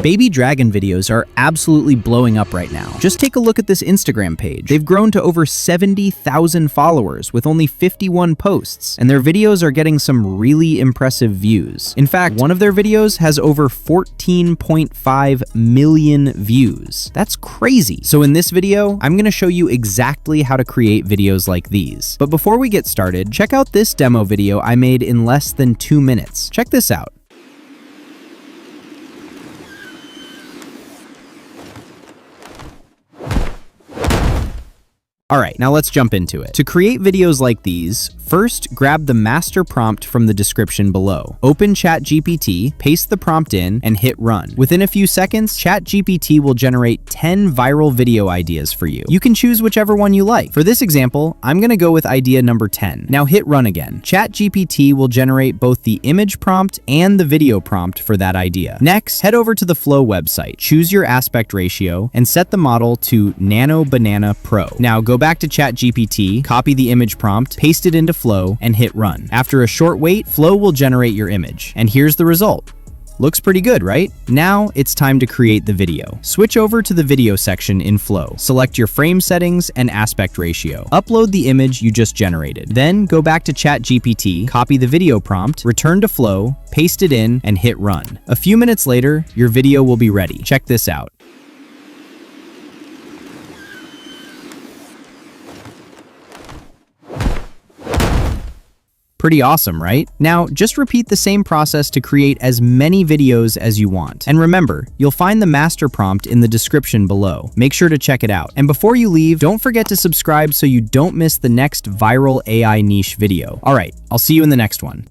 Baby dragon videos are absolutely blowing up right now. Just take a look at this Instagram page. They've grown to over 70,000 followers with only 51 posts, and their videos are getting some really impressive views. In fact, one of their videos has over 14.5 million views. That's crazy. So in this video, I'm gonna show you exactly how to create videos like these. But before we get started, check out this demo video I made in less than 2 minutes. Check this out. Alright, now let's jump into it. To create videos like these, first grab the master prompt from the description below. Open ChatGPT, paste the prompt in, and hit run. Within a few seconds, ChatGPT will generate 10 viral video ideas for you. You can choose whichever one you like. For this example, I'm gonna go with idea number 10. Now hit run again. ChatGPT will generate both the image prompt and the video prompt for that idea. Next, head over to the Flow website, choose your aspect ratio, and set the model to Nano Banana Pro. Now go back to ChatGPT, copy the image prompt, paste it into Flow, and hit run. After a short wait, Flow will generate your image. And here's the result. Looks pretty good, right? Now it's time to create the video. Switch over to the video section in Flow. Select your frame settings and aspect ratio. Upload the image you just generated. Then go back to ChatGPT, copy the video prompt, return to Flow, paste it in, and hit run. A few minutes later, your video will be ready. Check this out. Pretty awesome, right? Now, just repeat the same process to create as many videos as you want. And remember, you'll find the master prompt in the description below. Make sure to check it out. And before you leave, don't forget to subscribe so you don't miss the next viral AI niche video. All right, I'll see you in the next one.